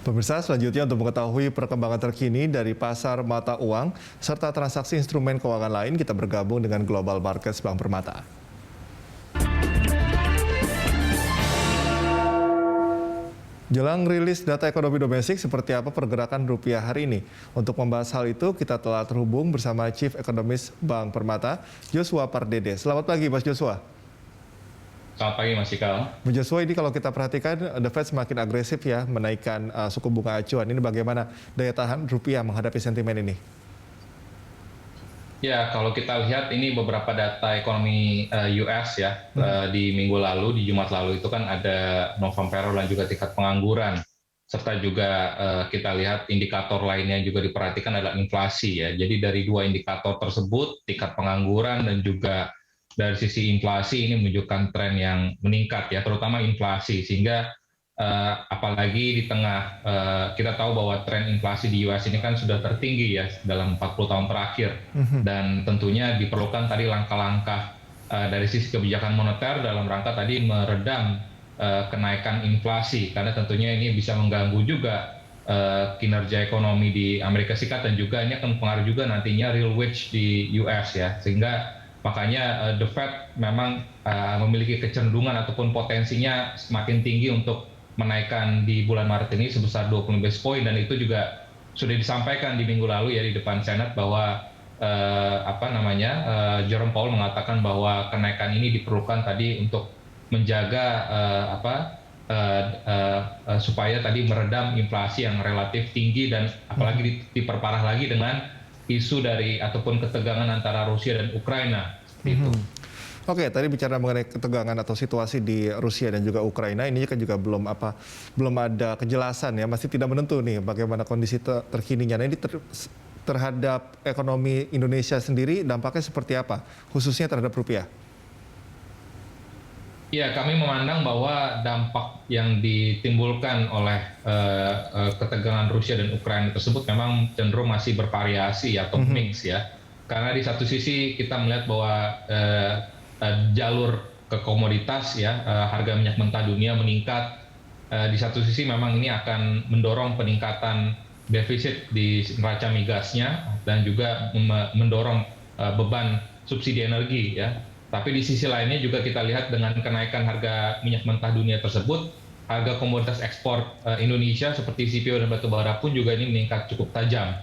Pemirsa, selanjutnya untuk mengetahui perkembangan terkini dari pasar mata uang serta transaksi instrumen keuangan lain, kita bergabung dengan Global Markets Bank Permata. Jelang rilis data ekonomi domestik, seperti apa pergerakan rupiah hari ini? Untuk membahas hal itu, kita telah terhubung bersama Chief Economist Bank Permata, Joshua Pardede. Selamat pagi, Mas Joshua. Selamat pagi, Mas Ikal. Mas Joshua, ini kalau kita perhatikan, The Fed semakin agresif ya menaikkan suku bunga acuan. Ini bagaimana daya tahan rupiah menghadapi sentimen ini? Ya, kalau kita lihat ini beberapa data ekonomi US ya, di minggu lalu, di Jumat lalu itu kan ada non-farm dan juga tingkat pengangguran. Serta juga kita lihat indikator lainnya juga diperhatikan adalah inflasi ya. Jadi dari dua indikator tersebut, tingkat pengangguran dan juga dari sisi inflasi ini menunjukkan tren yang meningkat ya, terutama inflasi. Sehingga apalagi di tengah kita tahu bahwa tren inflasi di US ini kan sudah tertinggi ya dalam 40 tahun terakhir, dan tentunya diperlukan tadi langkah-langkah dari sisi kebijakan moneter dalam rangka tadi meredam kenaikan inflasi, karena tentunya ini bisa mengganggu juga kinerja ekonomi di Amerika Serikat, dan juga ini akan mempengaruhi juga nantinya real wage di US ya. Sehingga makanya The Fed memang memiliki kecenderungan ataupun potensinya semakin tinggi untuk menaikkan di bulan Maret ini sebesar 20 basis point, dan itu juga sudah disampaikan di minggu lalu ya di depan Senat bahwa Jerome Powell mengatakan bahwa kenaikan ini diperlukan tadi untuk menjaga supaya tadi meredam inflasi yang relatif tinggi, dan apalagi diperparah lagi dengan isu dari ataupun ketegangan antara Rusia dan Ukraina. Oke, tadi bicara mengenai ketegangan atau situasi di Rusia dan juga Ukraina, ini kan juga belum ada kejelasan ya, masih tidak menentu nih bagaimana kondisi terkininya. Nah, ini terhadap ekonomi Indonesia sendiri dampaknya seperti apa, khususnya terhadap rupiah? Ya, kami memandang bahwa dampak yang ditimbulkan oleh ketegangan Rusia dan Ukraina tersebut memang cenderung masih bervariasi atau mix ya. Karena di satu sisi kita melihat bahwa jalur ke komoditas ya, harga minyak mentah dunia meningkat. Di satu sisi memang ini akan mendorong peningkatan defisit di neraca migasnya dan juga mendorong beban subsidi energi ya. Tapi di sisi lainnya juga kita lihat dengan kenaikan harga minyak mentah dunia tersebut, harga komoditas ekspor Indonesia seperti CPO dan batubara pun juga ini meningkat cukup tajam.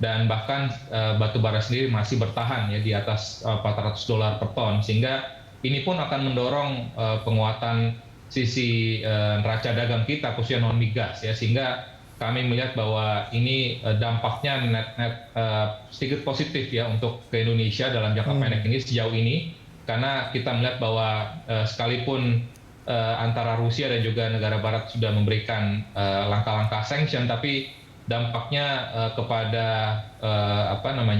Dan bahkan batubara sendiri masih bertahan ya di atas $400 per ton, sehingga ini pun akan mendorong penguatan sisi neraca dagang kita khususnya non migas ya, sehingga kami melihat bahwa ini dampaknya sedikit positif ya untuk ke Indonesia dalam jangka pendek ini sejauh ini. Karena kita melihat bahwa sekalipun antara Rusia dan juga negara barat sudah memberikan langkah-langkah sanction, tapi dampaknya kepada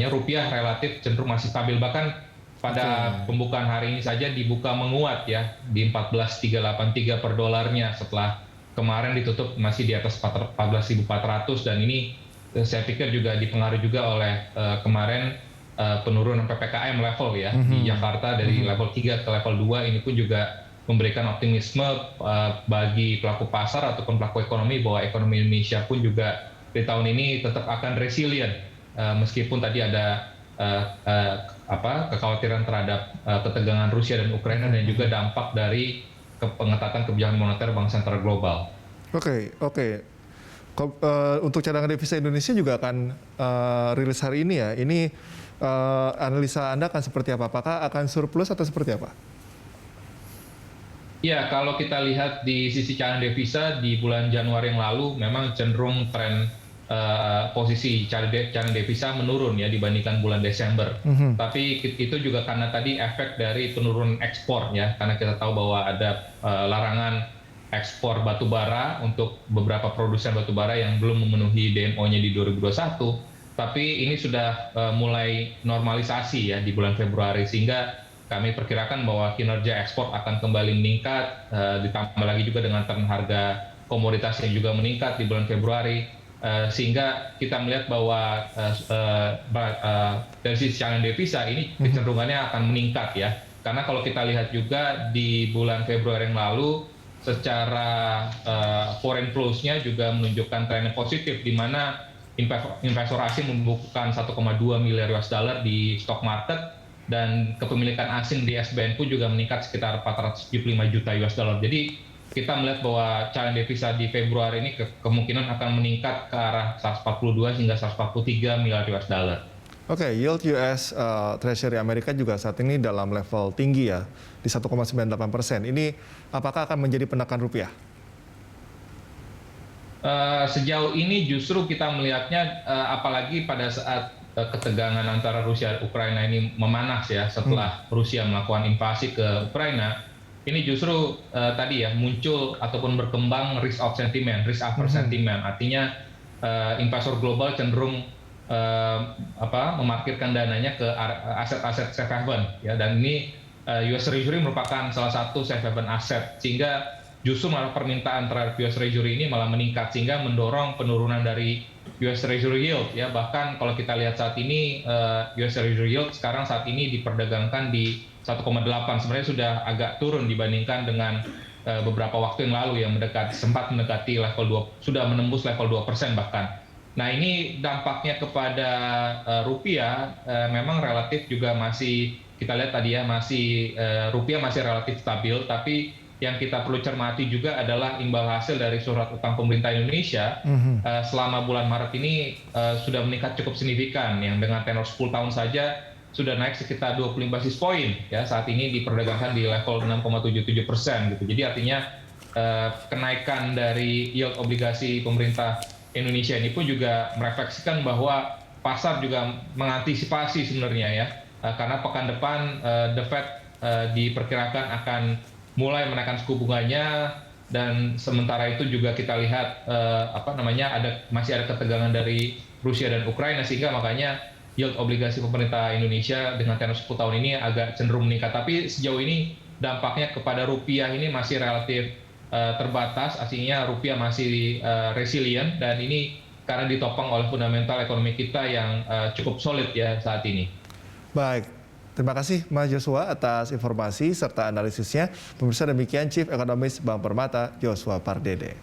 rupiah relatif cenderung masih stabil. Bahkan pada pembukaan hari ini saja dibuka menguat ya di 14.383 per dolarnya, setelah kemarin ditutup masih di atas 14.400, dan ini saya pikir juga dipengaruhi juga oleh kemarin penurunan PPKM level ya di Jakarta dari level 3 ke level 2. Ini pun juga memberikan optimisme bagi pelaku pasar ataupun pelaku ekonomi bahwa ekonomi Indonesia pun juga di tahun ini tetap akan resilient meskipun tadi ada kekhawatiran terhadap ketegangan Rusia dan Ukraina dan juga dampak dari pengetatan kebijakan moneter Bank Sentral Global. Oke. Untuk cadangan devisa Indonesia juga akan rilis hari ini ya. Ini analisa Anda akan seperti apa? Apakah akan surplus atau seperti apa? Ya, kalau kita lihat di sisi cadangan devisa di bulan Januari yang lalu memang cenderung tren posisi cadangan devisa menurun ya dibandingkan bulan Desember. Tapi itu juga karena tadi efek dari penurunan ekspor ya, karena kita tahu bahwa ada larangan ekspor batubara untuk beberapa produsen batubara yang belum memenuhi DMO-nya di 2021. Tapi ini sudah mulai normalisasi ya di bulan Februari, sehingga kami perkirakan bahwa kinerja ekspor akan kembali meningkat, ditambah lagi juga dengan tren harga komoditas yang juga meningkat di bulan Februari, sehingga kita melihat bahwa dari sisi cadangan devisa ini kecenderungannya akan meningkat ya. Karena kalau kita lihat juga di bulan Februari yang lalu secara foreign flows-nya juga menunjukkan tren yang positif, di mana investor asing membukukan 1,2 miliar US dollar di stock market, dan kepemilikan asing di SBN pun juga meningkat sekitar 475 juta US dollar. Jadi kita melihat bahwa cadangan devisa di Februari ini kemungkinan akan meningkat ke arah 142 hingga 143 miliar US dollar. Oke, yield US Treasury Amerika juga saat ini dalam level tinggi ya, di 1,98%. Ini apakah akan menjadi penekan rupiah? Sejauh ini justru kita melihatnya, apalagi pada saat ketegangan antara Rusia dan Ukraina ini memanas ya, setelah Rusia melakukan invasi ke Ukraina, ini justru tadi ya muncul ataupun berkembang risk off sentiment, risk averse sentiment. Artinya investor global cenderung memarkirkan dananya ke aset-aset safe haven ya, dan ini US Treasury merupakan salah satu safe haven aset, sehingga justru malah permintaan terhadap US Treasury ini malah meningkat, sehingga mendorong penurunan dari US Treasury yield ya. Bahkan kalau kita lihat saat ini US Treasury yield sekarang saat ini diperdagangkan di 1,8, sebenarnya sudah agak turun dibandingkan dengan beberapa waktu yang lalu yang sempat mendekati level 2, sudah menembus level 2% bahkan. Nah, ini dampaknya kepada rupiah memang relatif juga masih kita lihat tadi ya, masih rupiah masih relatif stabil, tapi yang kita perlu cermati juga adalah imbal hasil dari surat utang pemerintah Indonesia selama bulan Maret ini sudah meningkat cukup signifikan, yang dengan tenor 10 tahun saja sudah naik sekitar 25 basis poin ya, saat ini diperdagangkan di level 6,77% gitu. Jadi artinya kenaikan dari yield obligasi pemerintah Indonesia ini pun juga merefleksikan bahwa pasar juga mengantisipasi sebenarnya ya, karena pekan depan The Fed diperkirakan akan mulai menaikkan suku bunganya, dan sementara itu juga kita lihat masih ada ketegangan dari Rusia dan Ukraina, sehingga makanya yield obligasi pemerintah Indonesia dengan tenor 10 tahun ini agak cenderung meningkat. Tapi sejauh ini dampaknya kepada rupiah ini masih relatif terbatas, artinya rupiah masih resilient, dan ini karena ditopang oleh fundamental ekonomi kita yang cukup solid ya saat ini. Baik. Terima kasih Mas Joshua atas informasi serta analisisnya. Pemirsa, demikian Chief Economist Bank Permata, Joshua Pardede.